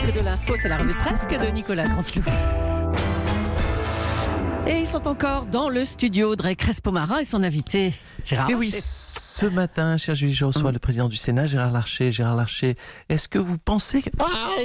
presque de l'info, c'est la revue de presque de Nicolas Canteloup. Et ils sont encore dans le studio, Drey Crespo-Marin et son invité, Gérard Et oui, Larcher. ce matin, cher Julie, je reçois le président du Sénat, Gérard Larcher. Gérard Larcher, est-ce que vous pensez que...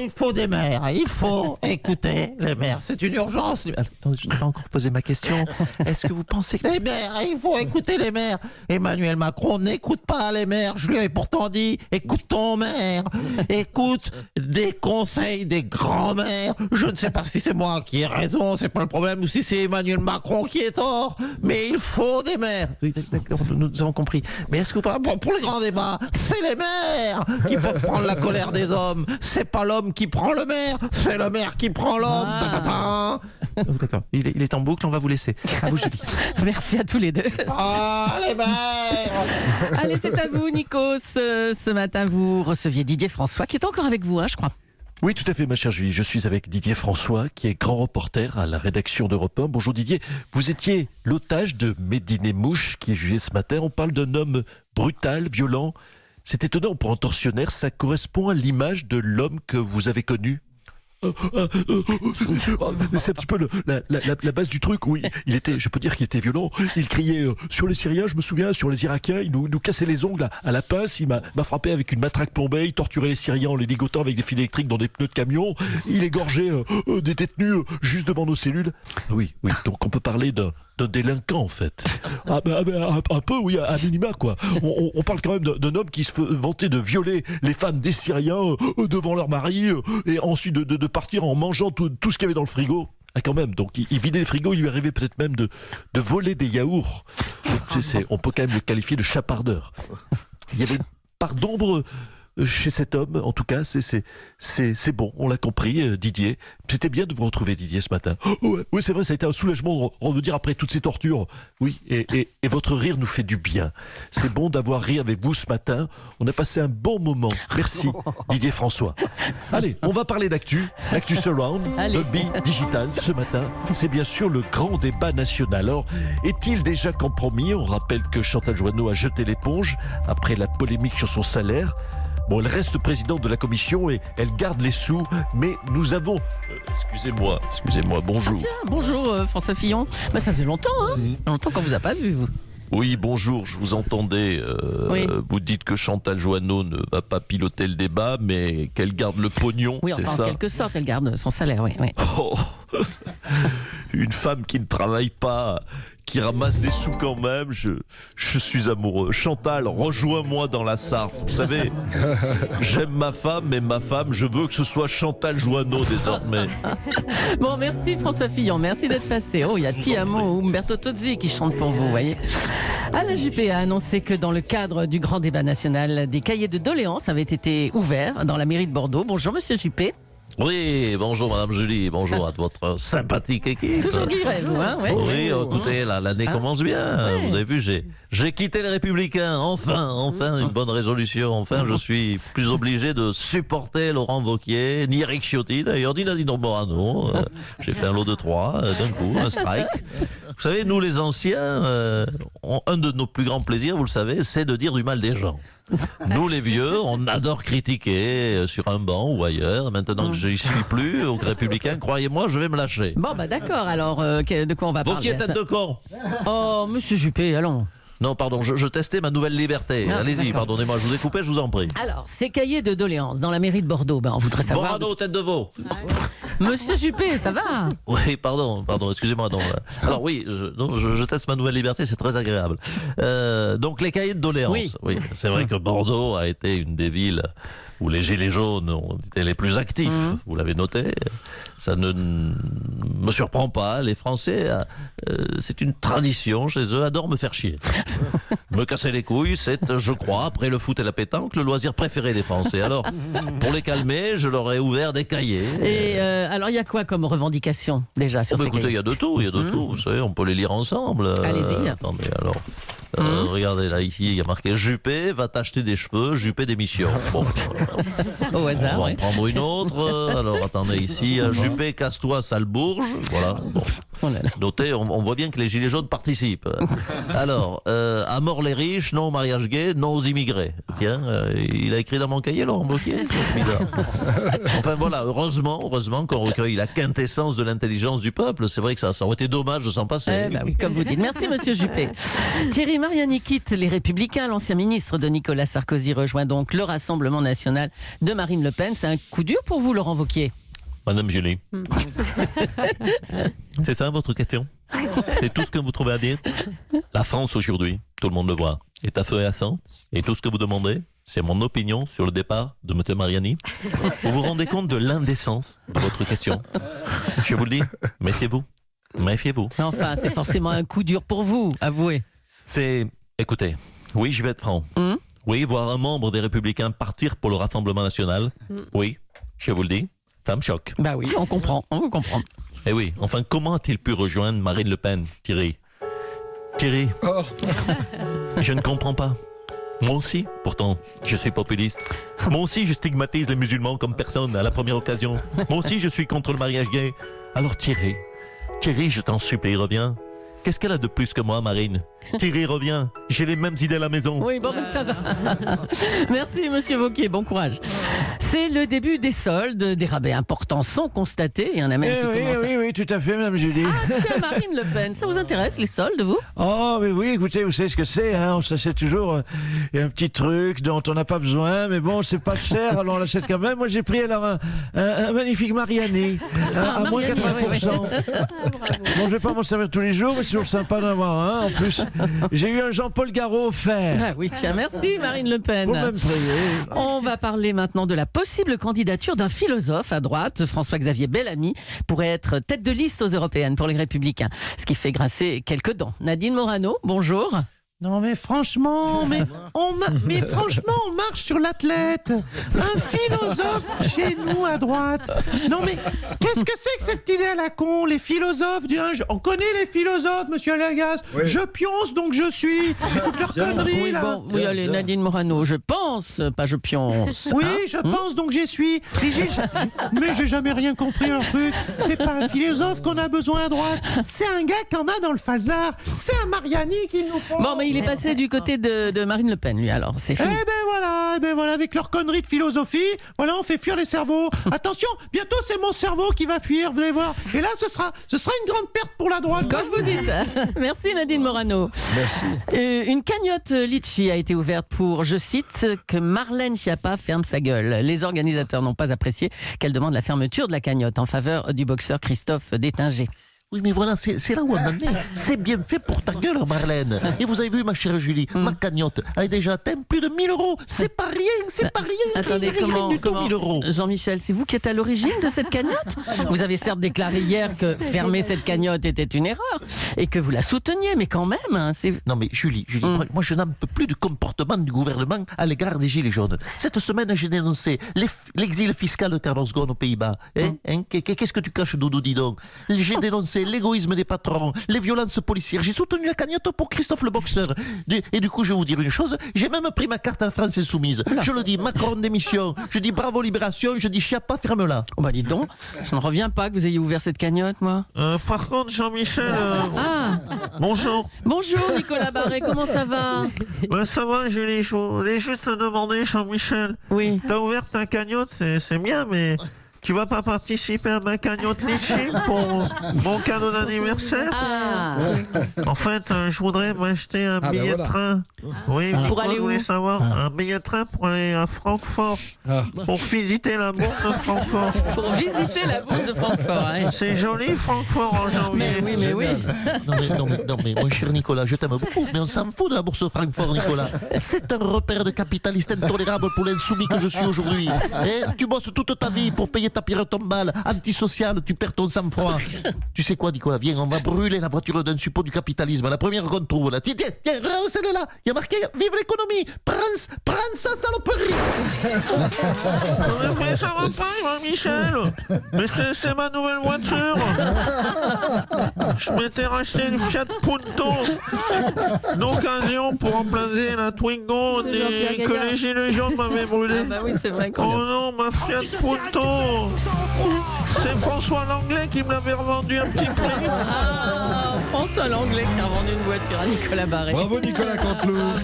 Il faut des maires, il faut écouter les maires, c'est une urgence. Attendez, je n'ai pas encore posé ma question. Est-ce que vous pensez que... Les maires, il faut écouter les maires. Emmanuel Macron n'écoute pas les maires. Je lui ai pourtant dit, écoute ton maire, écoute des conseils des grands-mères. Je ne sais pas si c'est moi qui ai raison, c'est pas le problème, ou si c'est Emmanuel Macron qui est tort, mais il faut des maires. Oui, d'accord, nous avons compris. Mais est-ce que vous... Bon, pour le grand débat, c'est les maires qui peuvent prendre la colère des hommes. C'est pas l'homme qui prend le maire, c'est le maire qui prend l'homme. Ah. Oh, d'accord, il est en boucle, on va vous laisser. À vous, Julie. Merci à tous les deux. Les maires. Allez, c'est à vous, Nikos. Ce matin, vous receviez Didier François, qui est encore avec vous, je crois. Oui, tout à fait, ma chère Julie. Je suis avec Didier François, qui est grand reporter à la rédaction d'Europe 1. Bonjour Didier. Vous étiez l'otage de Médine Mouche, qui est jugé ce matin. On parle d'un homme brutal, violent. C'est étonnant pour un tortionnaire. Ça correspond à l'image de l'homme que vous avez connu. C'est un petit peu la base du truc. Oui, je peux dire qu'il était violent. Il criait sur les Syriens, je me souviens, sur les Irakiens. Il nous cassait les ongles à la pince. Il m'a frappé avec une matraque plombée. Il torturait les Syriens en les ligotant avec des fils électriques dans des pneus de camion. Il égorgeait des détenus juste devant nos cellules. Oui. Donc on peut parler d'un délinquant en fait. Un peu, oui, à minima quoi. On parle quand même d'un homme qui se vantait de violer les femmes des Syriens devant leur mari et ensuite de partir en mangeant tout ce qu'il y avait dans le frigo. Ah quand même, donc il vidait les frigos, il lui arrivait peut-être même de voler des yaourts. Donc, on peut quand même le qualifier de chapardeur. Il y avait une part d'ombre chez cet homme, en tout cas, c'est bon, on l'a compris, Didier. C'était bien de vous retrouver, Didier, ce matin. Oui, c'est vrai, ça a été un soulagement de revenir après toutes ces tortures. Oui, et votre rire nous fait du bien. C'est bon d'avoir ri avec vous ce matin. On a passé un bon moment. Merci, Didier François. Allez, on va parler d'actu. L'actu Surround, Dolby Digital, ce matin. C'est bien sûr le grand débat national. Alors, est-il déjà compromis? On rappelle que Chantal Joanneau a jeté l'éponge après la polémique sur son salaire. Bon, elle reste présidente de la commission et elle garde les sous, mais nous avons... Excusez-moi, bonjour. Tiens, bonjour François Fillon. Ça faisait longtemps, longtemps qu'on vous a pas vu, vous. Oui, bonjour, je vous entendais. Oui. Vous dites que Chantal Joanneau ne va pas piloter le débat, mais qu'elle garde le pognon, Oui, c'est enfin, ça? en quelque sorte, elle garde son salaire, oui. Oh, une femme qui ne travaille pas, qui ramasse des sous quand même, je suis amoureux. Chantal, rejoins-moi dans la Sarthe. Vous savez, j'aime ma femme, mais ma femme, je veux que ce soit Chantal Joanneau désormais. Bon, merci François Fillon, merci d'être passé. Oh, il y a Tiamo ou Umberto Tozzi qui chantent pour vous, voyez. Alain Juppé a annoncé que dans le cadre du grand débat national, des cahiers de doléances avaient été ouverts dans la mairie de Bordeaux. Bonjour Monsieur Juppé. Oui, bonjour Madame Julie, bonjour à votre sympathique équipe. Toujours Guiret, vous, hein? Ouais. Oui, écoutez, l'année commence bien. Ouais. Vous avez vu, j'ai quitté les Républicains. Enfin, une bonne résolution. Enfin, je suis plus obligé de supporter Laurent Wauquiez, ni Eric Ciotti, d'ailleurs, ni Nadine Morano. J'ai fait un lot de 3, d'un coup, un strike. Vous savez, nous les anciens, un de nos plus grands plaisirs, vous le savez, c'est de dire du mal des gens. Nous les vieux, on adore critiquer sur un banc ou ailleurs. Maintenant que je n'y suis plus, aux Républicains, croyez-moi, je vais me lâcher. Bon, d'accord, alors, de quoi on va parler? Wauquiez, tête de con. Oh, Monsieur Juppé, allons. Non, pardon, je testais ma nouvelle liberté. Ah, Allez-y, d'accord. pardonnez-moi, je vous ai coupé, je vous en prie. Alors, ces cahiers de doléances dans la mairie de Bordeaux, on voudrait savoir... Morano, tête de veau. Monsieur Juppé, ça va? Oui, pardon, excusez-moi. Alors oui, je teste ma nouvelle liberté, c'est très agréable. Donc les cahiers de doléances. Oui, c'est vrai que Bordeaux a été une des villes où les gilets jaunes ont été les plus actifs. Vous l'avez noté. Ça ne me surprend pas. Les Français, c'est une tradition chez eux, adorent me faire chier. Me casser les couilles, c'est, je crois, après le foot et la pétanque, le loisir préféré des Français. Alors, pour les calmer, je leur ai ouvert des cahiers. Et alors, il y a quoi comme revendication, déjà, sur ces Écoutez, il cahiers? y a de tout, Vous savez, on peut les lire ensemble. Allez-y. Attendez, alors... regardez là, ici, il y a marqué Juppé va t'acheter des cheveux, Juppé démission. Bon, Au hasard, on va oui. en prendre une autre. Alors attendez, ici, Juppé casse-toi, sale bourge. Voilà. Bon. Oh là là. Notez, on voit bien que les Gilets jaunes participent. Alors, à mort les riches, non au mariage gay, non aux immigrés. Tiens, il a écrit dans mon cahier, Laurent Wauquiez. C'est bizarre. Enfin voilà, heureusement qu'on recueille la quintessence de l'intelligence du peuple. C'est vrai que ça aurait été dommage de s'en passer. Oui, comme vous dites. Merci, monsieur Juppé. Thierry Mariani quitte les Républicains. L'ancien ministre de Nicolas Sarkozy rejoint donc le Rassemblement national de Marine Le Pen. C'est un coup dur pour vous, Laurent Wauquiez? Madame Julie. C'est ça votre question? C'est tout ce que vous trouvez à dire? La France aujourd'hui, tout le monde le voit, est à feu et à sang. Et tout ce que vous demandez, c'est mon opinion sur le départ de M. Mariani. Vous vous rendez compte de l'indécence de votre question? Je vous le dis, méfiez-vous. Méfiez-vous. Enfin, c'est forcément un coup dur pour vous, avouez. Écoutez, oui, je vais être franc. Oui, voir un membre des Républicains partir pour le Rassemblement national, oui, je vous le dis, ça me choque. Bah oui, on comprend, on vous comprend. Eh oui, enfin, comment a-t-il pu rejoindre Marine Le Pen, Thierry? Je ne comprends pas. Moi aussi, pourtant, je suis populiste. Moi aussi, je stigmatise les musulmans comme personne à la première occasion. Moi aussi, je suis contre le mariage gay. Alors Thierry, je t'en supplie, reviens. Qu'est-ce qu'elle a de plus que moi, Marine? Thierry, reviens. J'ai les mêmes idées à la maison. Oui, bon, ça va. Merci, monsieur Wauquiez. Bon courage. C'est le début des soldes. Des rabais importants sont constatés. Il y en a même qui commencent à... Oui, tout à fait, Madame Julie. Ah, tiens, Marine Le Pen, ça vous intéresse, les soldes, vous? Oh, mais oui, écoutez, vous savez ce que c'est, hein? On s'achète toujours un petit truc dont on n'a pas besoin, mais bon, c'est pas cher, alors on l'achète quand même. Moi, j'ai pris alors un magnifique Mariani, à moins 80%. Bon, je vais pas m'en servir tous les jours, mais c'est toujours sympa d'en avoir un. En plus, j'ai eu un Jean-Paul Garot offert. Ah oui, tiens, merci, Marine Le Pen. Vous même prier. On va parler maintenant de la possible candidature d'un philosophe à droite. François-Xavier Bellamy pourrait être tête de liste aux européennes pour les Républicains, ce qui fait grincer quelques dents. Nadine Morano, bonjour. Non mais franchement, on marche sur l'athlète. Un philosophe chez nous à droite. Non mais qu'est-ce que c'est que cette idée à la con? Les philosophes on connaît les philosophes, monsieur Lagas. Oui. Je pionce donc je suis. Toute leur connerie oui, là. Bon, oui, allez, Nadine Morano, je pense, pas je pionce. Oui, je pense donc j'y suis. Mais j'ai jamais rien compris leur truc. C'est pas un philosophe qu'on a besoin à droite. C'est un gars qu'on a dans le falzar. C'est un Mariani qu'il nous faut. Bon, mais il est passé du côté de Marine Le Pen, lui, alors, c'est fini. Eh ben voilà, avec leur connerie de philosophie, voilà, on fait fuir les cerveaux. Attention, bientôt c'est mon cerveau qui va fuir, vous allez voir. Et là, ce sera une grande perte pour la droite. Comme vous dites. Merci Nadine Morano. Merci. Une cagnotte Litchi a été ouverte pour, je cite, que Marlène Schiappa ferme sa gueule. Les organisateurs n'ont pas apprécié qu'elle demande la fermeture de la cagnotte en faveur du boxeur Christophe Détinger. Oui, mais voilà, c'est là où on en est. C'est bien fait pour ta gueule, Marlène. Et vous avez vu, ma chère Julie, ma cagnotte a déjà atteint plus de 1000 €. C'est pas rien. Attendez, comment 1000 €. Jean-Michel, c'est vous qui êtes à l'origine de cette cagnotte? Vous avez certes déclaré hier que fermer cette cagnotte était une erreur et que vous la souteniez, mais quand même, hein, c'est... Non mais Julie, moi je n'en peux plus du comportement du gouvernement à l'égard des Gilets jaunes. Cette semaine, j'ai dénoncé l'exil fiscal de Carlos Ghosn aux Pays-Bas. Qu'est-ce que tu caches, Doudou, dis donc? J'ai dénoncé l'égoïsme des patrons, les violences policières. J'ai soutenu la cagnotte pour Christophe le boxeur. Et du coup, je vais vous dire une chose, j'ai même pris ma carte à France Insoumise. Je le dis, Macron démission. Je dis bravo Libération, je dis Schiappa, ferme-la. Oh bah dites donc, je ne reviens pas que vous ayez ouvert cette cagnotte, moi. Par contre, Jean-Michel... Bonjour. Bonjour Nicolas Barré, comment ça va? Ça va, Julie, je voulais juste te demander, Jean-Michel. Oui. T'as ouvert ta cagnotte, c'est bien, mais... Tu vas pas participer à ma cagnotte Litchi pour mon cadeau d'anniversaire? En fait, je voudrais m'acheter un billet de train. Oui, pour aller où? Je voulais savoir un billet de train pour aller à Francfort. Pour visiter la bourse de Francfort. Pour visiter la bourse de Francfort, hein. C'est joli Francfort en janvier. Mais oui. Non mais mon cher Nicolas, je t'aime beaucoup, mais on s'en fout de la bourse de Francfort, Nicolas. C'est un repère de capitaliste intolérable pour l'insoumis que je suis aujourd'hui. Tu bosses toute ta vie pour payer ta pierre tombale, antisociale, tu perds ton sang-froid. Tu sais quoi, Nicolas, viens, on va brûler la voiture d'un suppôt du capitalisme, la première qu'on trouve là. Tiens, celle-là, il y a marqué vive l'économie, prends sa saloperie. Mais ça va pas, Michel. Mais c'est ma nouvelle voiture. Je m'étais racheté une Fiat Punto d'occasion pour remplacer la Twingo que les gilets jaunes m'avaient brûlé. Ah bah oui, c'est vrai qu'on Oh non, ma Fiat Punto. C'est François Langlais qui me l'avait revendu à petit prix. François Langlais qui a vendu une voiture à Nicolas Barré. Bravo Nicolas Canteloup.